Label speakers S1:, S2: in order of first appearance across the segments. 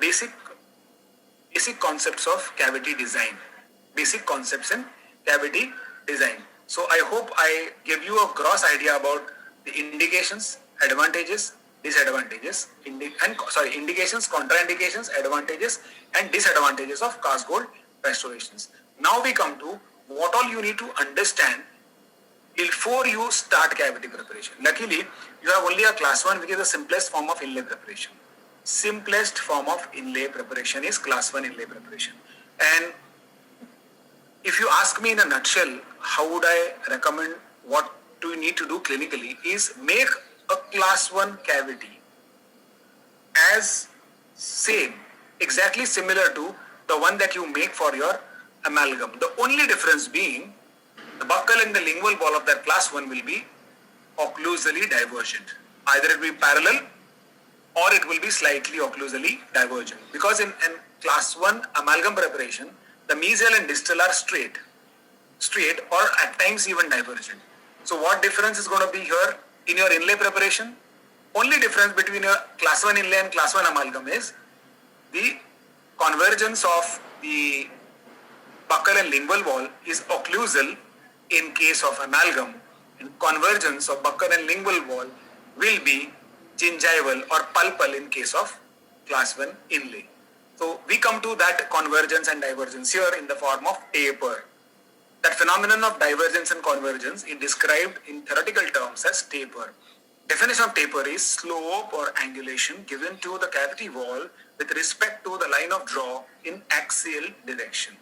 S1: basic concepts of cavity design. Basic concepts in cavity design. So I hope I gave you a gross idea about the indications, advantages, disadvantages, indications, contraindications, advantages, and disadvantages of cast gold restorations. Now we come to what all you need to understand before you start cavity preparation. Luckily, you have only a class 1, which is the simplest form of inlay preparation. Simplest form of inlay preparation is class 1 inlay preparation. And if you ask me in a nutshell, how would I recommend, what do you need to do clinically, is make a class 1 cavity as same, exactly similar to the one that you make for your amalgam. The only difference being the buccal and the lingual wall of that class 1 will be occlusally divergent. Either it will be parallel or it will be slightly occlusally divergent. Because in class 1 amalgam preparation, the mesial and distal are straight or at times even divergent. So what difference is going to be here in your inlay preparation? Only difference between your class 1 inlay and class 1 amalgam is the convergence of the buccal and lingual wall is occlusal in case of amalgam, and convergence of buccal and lingual wall will be gingival or pulpal in case of class 1 inlay. So we come to that convergence and divergence here in the form of taper. That phenomenon of divergence and convergence is described in theoretical terms as taper. Definition of taper is slope or angulation given to the cavity wall with respect to the line of draw in axial direction.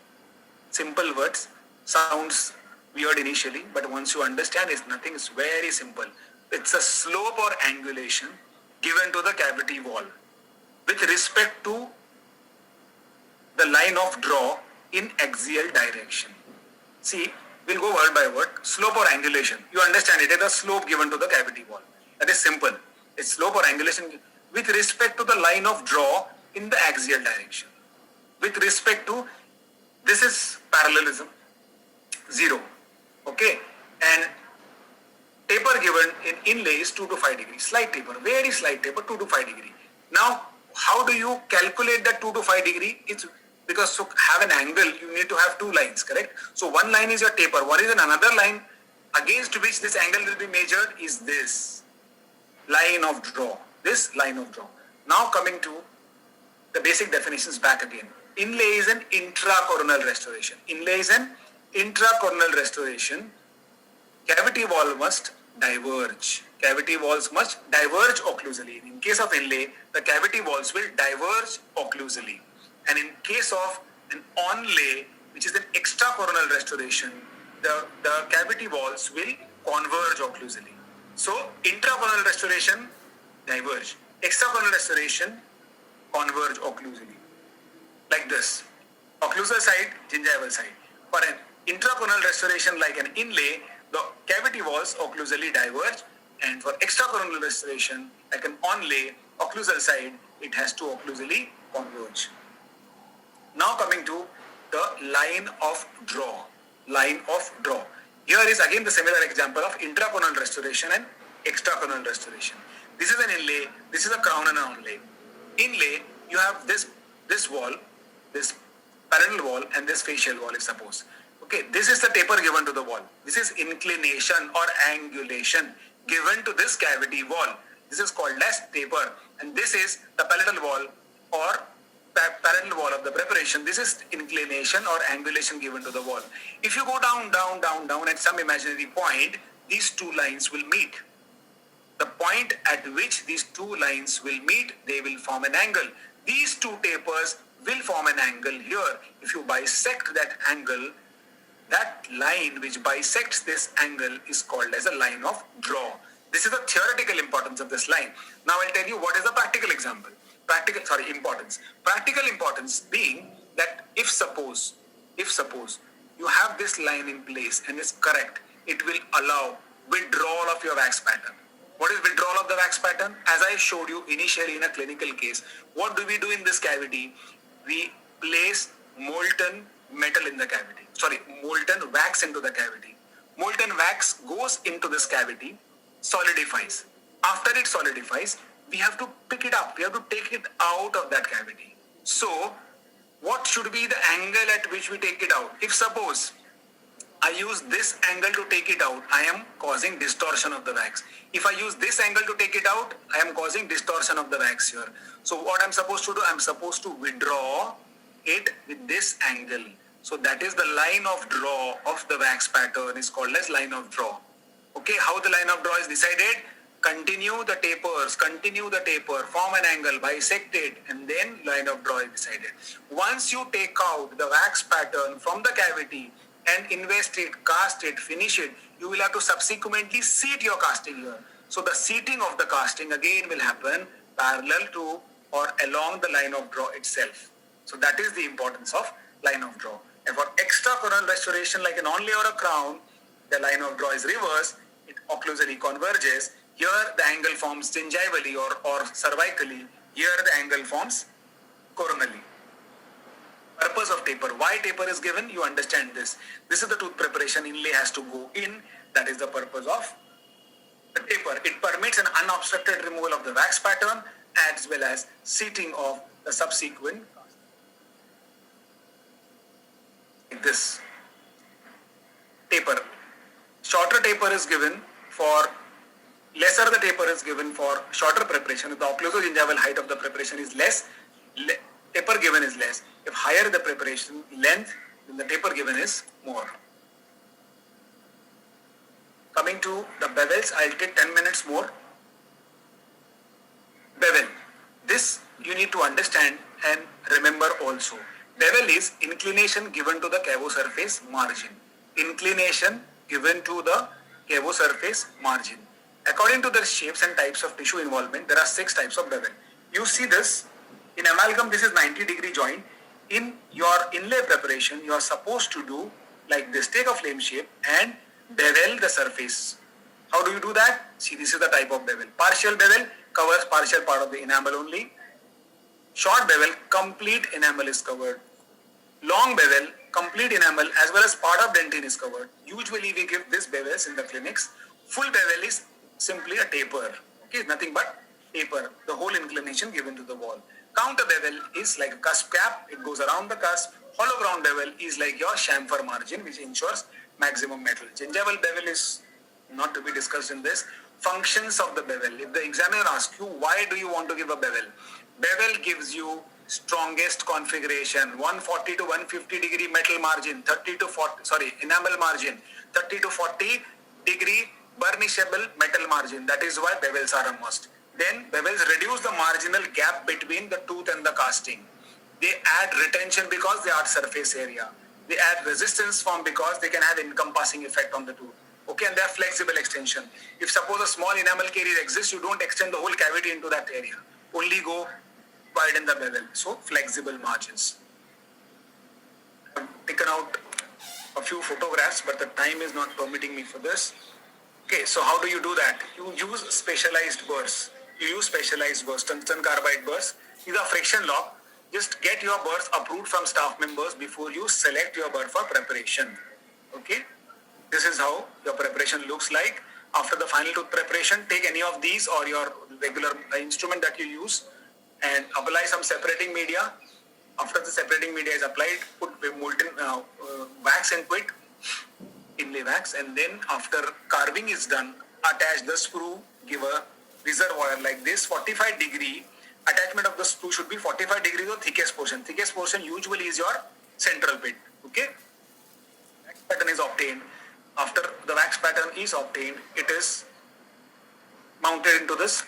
S1: Simple words, sounds weird initially, but once you understand, it's nothing, it's very simple. It's a slope or angulation given to the cavity wall with respect to the line of draw in axial direction. See, we'll go word by word. Slope or angulation. You understand it is a slope given to the cavity wall. That is simple. It's slope or angulation with respect to the line of draw in the axial direction. With respect to, this is parallelism, 0. Okay. And taper given in inlay is 2 to 5 degrees. Slight taper, very slight taper, 2 to 5 degree. Now, how do you calculate that 2 to 5 degree? It's because to have an angle, you need to have 2 lines, correct? So one line is your taper, one is another line against which this angle will be measured is this line of draw. This line of draw. Now coming to the basic definitions back again. Inlay is an intracoronal restoration. Inlay is an intracoronal restoration. Cavity wall must diverge. Cavity walls must diverge occlusally. In case of inlay, the cavity walls will diverge occlusally. And in case of an onlay, which is an extracoronal restoration, the cavity walls will converge occlusally. So, intracoronal restoration, diverge. Extracoronal restoration, converge occlusally. Like this. Occlusal side, gingival side. For an intracoronal restoration like an inlay, the cavity walls occlusally diverge, and for extracoronal restoration like an onlay, occlusal side, it has to occlusally converge. Now coming to the line of draw. Line of draw. Here is again the similar example of intracoronal restoration and extracoronal restoration. This is an inlay, this is a crown and an onlay. Inlay, you have this wall, this parallel wall and this facial wall is suppose. Okay, this is the taper given to the wall. This is inclination or angulation given to this cavity wall. This is called as taper, and this is the palatal wall or parallel wall of the preparation. This is inclination or angulation given to the wall. If you go down at some imaginary point, these 2 lines will meet. The point at which these 2 lines will meet, they will form an angle. These 2 tapers will form an angle here. If you bisect that angle, that line which bisects this angle is called as a line of draw. This is the theoretical importance of this line. Now I'll tell you what is the practical example. Importance. Practical importance being that if suppose you have this line in place and it's correct, it will allow withdrawal of your wax pattern. What is withdrawal of the wax pattern? As I showed you initially in a clinical case, what do we do in this cavity? We place molten metal in the cavity. Molten wax into the cavity. Molten wax goes into this cavity, solidifies. After it solidifies, we have to pick it up. We have to take it out of that cavity. So what should be the angle at which we take it out? If suppose I use this angle to take it out, I am causing distortion of the wax. If I use this angle to take it out, I am causing distortion of the wax here. So what I'm supposed to do, I'm supposed to withdraw it with this angle. So that is the line of draw of the wax pattern is called as line of draw. Okay, how the line of draw is decided? Continue the taper, form an angle, bisect it, and then line of draw is decided. Once you take out the wax pattern from the cavity and invest it, cast it, finish it, you will have to subsequently seat your casting here. So the seating of the casting again will happen parallel to or along the line of draw itself. So that is the importance of line of draw. And for extra coronal restoration like an onlay or a crown, the line of draw is reversed, it occlusally converges. Here the angle forms gingivally or cervically. Here the angle forms coronally. Purpose of taper. Why taper is given? You understand this. This is the tooth preparation. Inlay has to go in. That is the purpose of the taper. It permits an unobstructed removal of the wax pattern as well as seating of the subsequent. Like this. Taper. Shorter taper is given for lesser the taper is given for shorter preparation. If the occlusogingival height of the preparation is less, taper given is less. If higher the preparation length, then the taper given is more. Coming to the bevels, I'll take 10 minutes more. Bevel. This you need to understand and remember also. Bevel is inclination given to the cavosurface margin. Inclination given to the cavosurface margin. According to the shapes and types of tissue involvement, there are 6 types of bevel. You see this, in amalgam this is 90-degree joint. In your inlay preparation, you are supposed to do like this, take a flame shape and bevel the surface. How do you do that? See, this is the type of bevel. Partial bevel covers partial part of the enamel only. Short bevel, complete enamel is covered. Long bevel, complete enamel as well as part of dentine is covered. Usually we give this bevels in the clinics. Full bevel is simply a taper. Okay, nothing but taper. The whole inclination given to the wall. Counter bevel is like a cusp cap. It goes around the cusp. Hollow ground bevel is like your chamfer margin, which ensures maximum metal. Gingival bevel is not to be discussed in this. Functions of the bevel. If the examiner asks you, why do you want to give a bevel? Bevel gives you strongest configuration, 140 to 150 degree metal margin, enamel margin, 30 to 40 degree burnishable metal margin. That is why bevels are a must. Then bevels reduce the marginal gap between the tooth and the casting. They add retention because they add surface area. They add resistance form because they can have encompassing effect on the tooth. Okay, and they are flexible extension. If suppose a small enamel caries exists, you don't extend the whole cavity into that area. Only go widen the bevel. So flexible margins. I've taken out a few photographs, but the time is not permitting me for this. Okay, so how do you do that? You use specialized burrs. Tungsten carbide burrs. These are friction lock. Just get your burrs approved from staff members before you select your burr for preparation. Okay, this is how your preparation looks like. After the final tooth preparation, take any of these or your regular instrument that you use and apply some separating media. After the separating media is applied, put molten wax into it, inlay wax, and then after carving is done, attach the sprue, give a reservoir like this, 45 degree. Attachment of the sprue should be 45 degrees or thickest portion. Thickest portion usually is your central pit. Okay? Wax pattern is obtained. After the wax pattern is obtained, it is mounted into this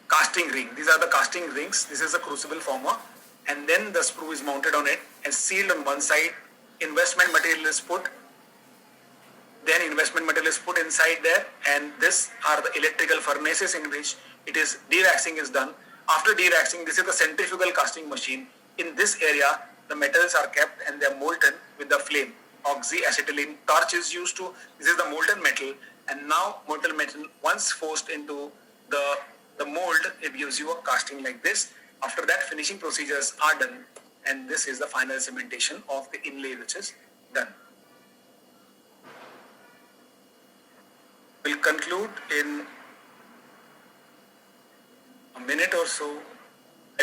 S1: casting ring. These are the casting rings. This is a crucible former. And then the sprue is mounted on it and sealed on one side. Investment material is put. Then investment material is put inside there. And this are the electrical furnaces in which it is dewaxing is done. After dewaxing, this is the centrifugal casting machine. In this area, the metals are kept and they are molten with the flame. Oxyacetylene torch is used to, this is the molten metal, and now molten metal once forced into the mold, it gives you a casting like this. After that, finishing procedures are done, and this is the final cementation of the inlay which is done. We'll conclude in a minute or so.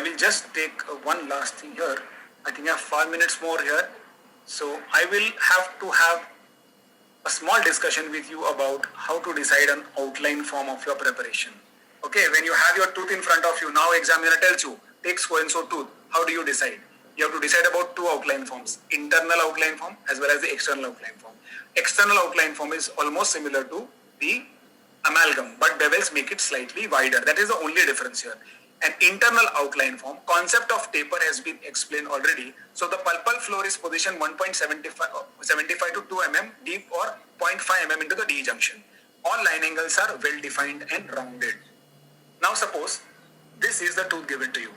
S1: I will just take one last thing here. I think I have 5 minutes more here. So I will have to have a small discussion with you about how to decide an outline form of your preparation. Okay, when you have your tooth in front of you, now examiner tells you, take so and so tooth. How do you decide? You have to decide about two outline forms, internal outline form as well as the external outline form. External outline form is almost similar to the amalgam, but bevels make it slightly wider. That is the only difference here. An internal outline form, concept of taper has been explained already. So the pulpal floor is positioned 1.75 to 2 mm deep or 0.5 mm into the D junction. All line angles are well defined and rounded. Now suppose this is the tooth given to you.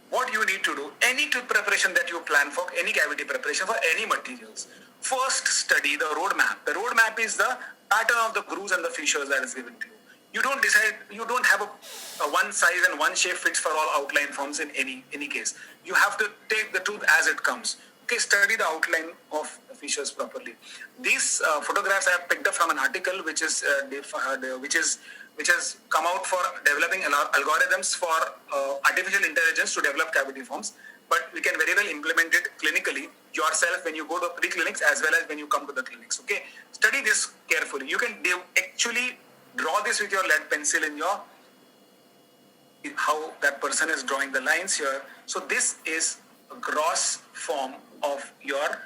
S1: What you need to do, any tooth preparation that you plan for, any cavity preparation for any materials, first study the roadmap. The roadmap is the pattern of the grooves and the fissures that is given to you. You don't decide, you don't have a one size and one shape fits for all outline forms in any case. You have to take the tooth as it comes. Okay, study the outline of the fissures properly. These photographs I have picked up from an article which has come out for developing algorithms for artificial intelligence to develop cavity forms. But we can very well implement it clinically yourself when you go to pre-clinics as well as when you come to the clinics. Okay, study this carefully. You can actually draw this with your lead pencil in your how that person is drawing the lines here. So this is a gross form of your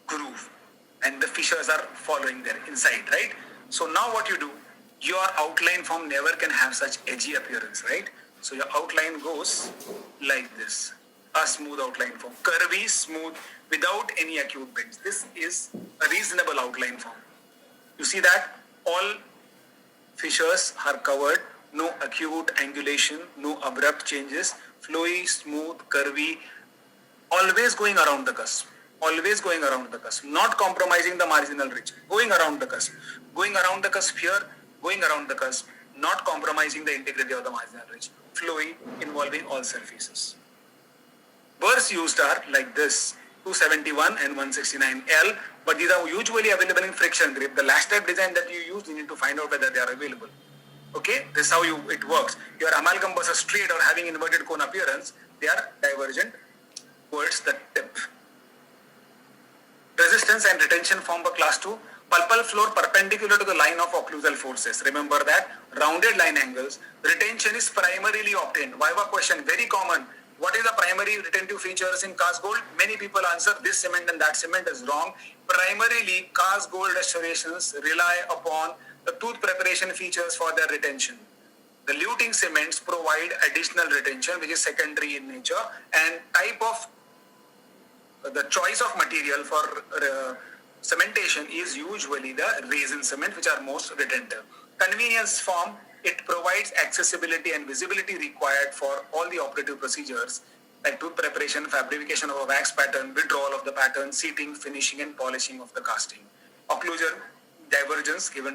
S1: groove and the fissures are following there inside, right? So now what you do, your outline form never can have such edgy appearance, right? So your outline goes like this, a smooth outline form, curvy, smooth, without any acute bends. This is a reasonable outline form. You see that all fissures are covered, no acute angulation, no abrupt changes, flowy, smooth, curvy, always going around the cusp, not compromising the marginal ridge, going around the cusp here, going around the cusp, not compromising the integrity of the marginal ridge, flowy, involving all surfaces. Burrs used are like this, 271 and 169L, but these are usually available in friction grip. The last type design that you use, you need to find out whether they are available. Okay, this is how it works. Your amalgam burrs are straight or having inverted cone appearance, they are divergent towards the tip. Resistance and retention form for class 2. Pulpal floor perpendicular to the line of occlusal forces. Remember that. Rounded line angles. Retention is primarily obtained. Viva question, very common. What is the primary retentive features in cast gold? Many people answer this cement and that cement is wrong. Primarily, cast gold restorations rely upon the tooth preparation features for their retention. The luting cements provide additional retention, which is secondary in nature, and type of the choice of material for cementation is usually the resin cement, which are most retentive. Convenience form, it provides accessibility and visibility required for all the operative procedures like tooth preparation, fabrication of a wax pattern, withdrawal of the pattern, seating, finishing and polishing of the casting. Occlusal divergence given